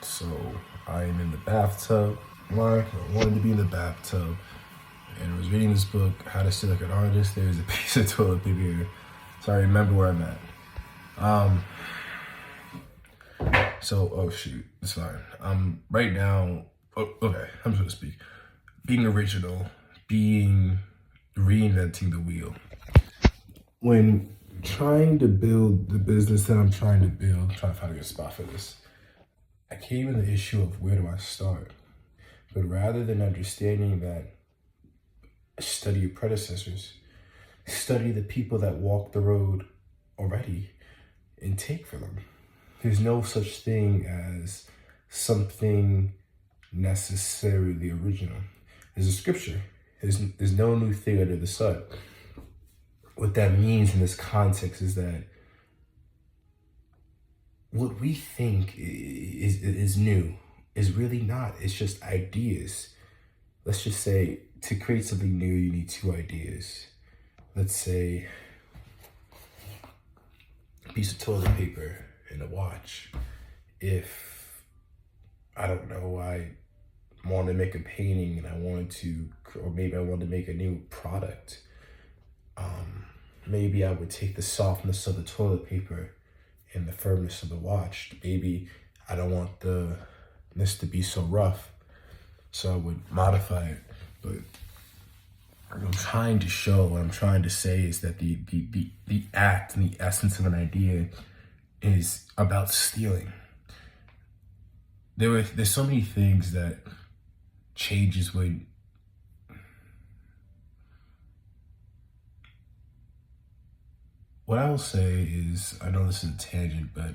So I am in the bathtub. Mark, I wanted to be in the bathtub. And I was reading this book, How to Steal Like an Artist. There's a piece of toilet paper here. So I remember where I'm at. Oh shoot, it's fine. Right now, okay, I'm supposed to speak. Being original, reinventing the wheel. When trying to build the business that I'm trying to build, I'm trying to find a good spot for this. I came in the issue of where do I start? But rather than understanding that, study your predecessors, study the people that walked the road already, and take from them. There's no such thing as something necessarily original. There's a scripture. There's no new thing under the sun. What that means in this context is that what we think is new is really not. It's just ideas. Let's just say to create something new, you need two ideas. Let's say a piece of toilet paper and a watch. If, I don't know, I wanted to make a painting and I wanted to, or maybe I wanted to make a new product. Maybe I would take the softness of the toilet paper and the firmness of the watch. Maybe I don't want this to be so rough, so I would modify it. But what I'm trying to show, what I'm trying to say is that the act and the essence of an idea is about stealing. There's so many things that changes when what I will say is, I know this is a tangent, but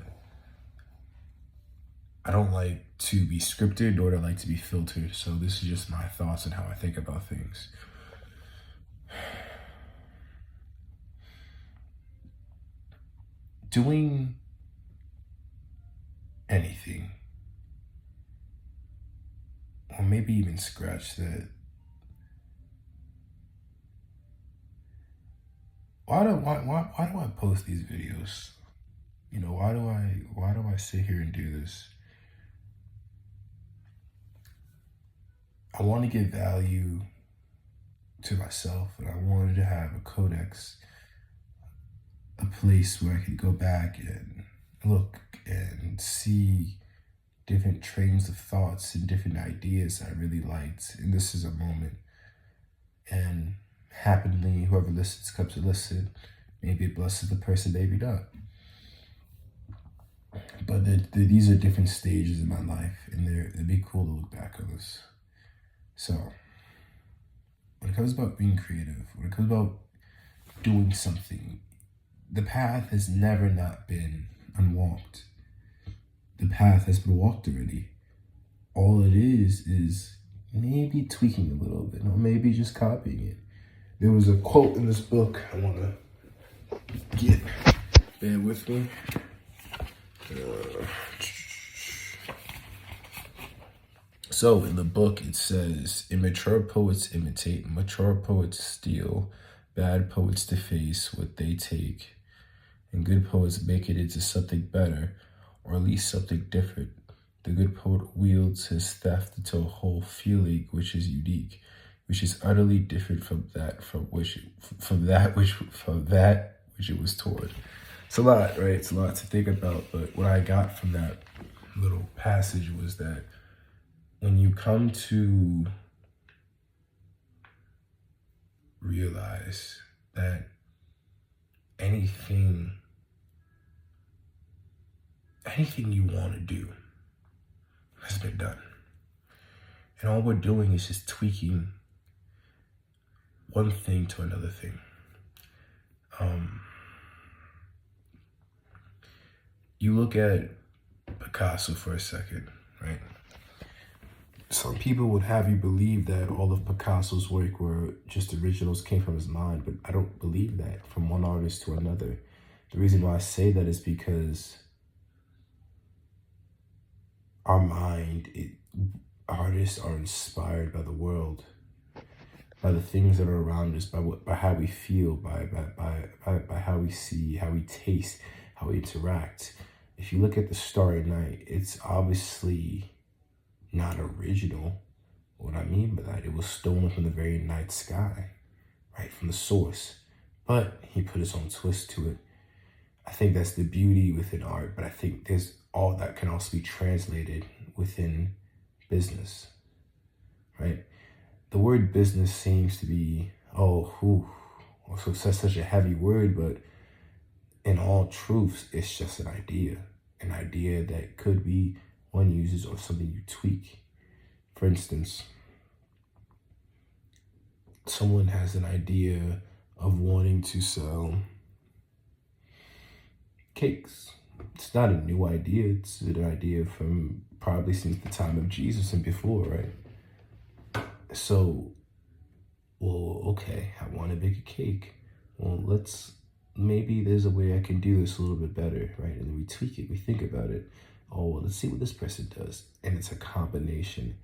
I don't like to be scripted, nor do I like to be filtered. So this is just my thoughts and how I think about things. Doing anything, or maybe even scratch that. Why do I post these videos? You know, why do I sit here and do this? I want to give value to myself, and I wanted to have a codex, a place where I could go back and look and see different trains of thoughts and different ideas I really liked. And this is a moment. And happily, whoever listens comes to listen. Maybe it blesses the person, maybe not. But these are different stages in my life, and it'd be cool to look back on this. So, when it comes about being creative, when it comes about doing something, the path has never not been unwalked. The path has been walked already. All it is maybe tweaking a little bit, or maybe just copying it. There was a quote in this book I want to get. Bear with me. So in the book it says, immature poets imitate, mature poets steal, bad poets deface what they take, and good poets make it into something better, or at least something different. The good poet wields his theft into a whole feeling which is unique, which is utterly different from that which it was toward. It's a lot, right? It's a lot to think about, but what I got from that little passage was that when you come to realize that anything you want to do has been done, and all we're doing is just tweaking one thing to another thing. You look at Picasso for a second, right? Some people would have you believe that all of Picasso's work were just originals, came from his mind, but I don't believe that from one artist to another. The reason why I say that is because our mind, artists are inspired by the world, by the things that are around us, by how we feel, by how we see, how we taste, how we interact. if you look at the Starry Night, it's obviously not original. What I mean by that, it was stolen from the very night sky, right, from the source. But he put his own twist to it. I think that's the beauty within art, but I think there's all that can also be translated within business, right? The word business seems to be, also such a heavy word, but in all truths, it's just an idea that could be one uses or something you tweak. For instance, someone has an idea of wanting to sell cakes. It's not a new idea. It's an idea from probably since the time of Jesus and before, right? So, well, okay, I want to bake a cake. Well, maybe there's a way I can do this a little bit better, right? And then we tweak it, we think about it. Oh, well, let's see what this person does. And it's a combination.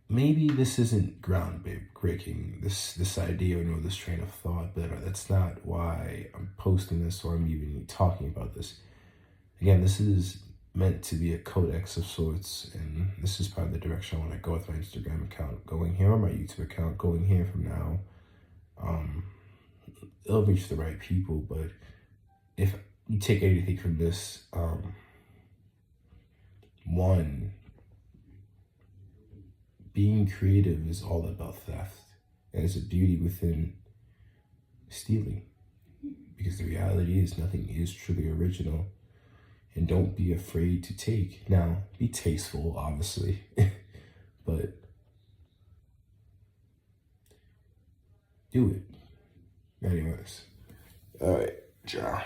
Maybe this isn't groundbreaking, this idea or this train of thought, but that's not why I'm posting this or I'm even talking about this. Again, this is meant to be a codex of sorts, and this is probably the direction I want to go with my Instagram account, going here, or my YouTube account, going here from now. It'll reach the right people, but if you take anything from this, one, being creative is all about theft, and there's a beauty within stealing, because the reality is nothing is truly original. And don't be afraid to take. Now, be tasteful, obviously, but do it. Anyways, all right, ciao.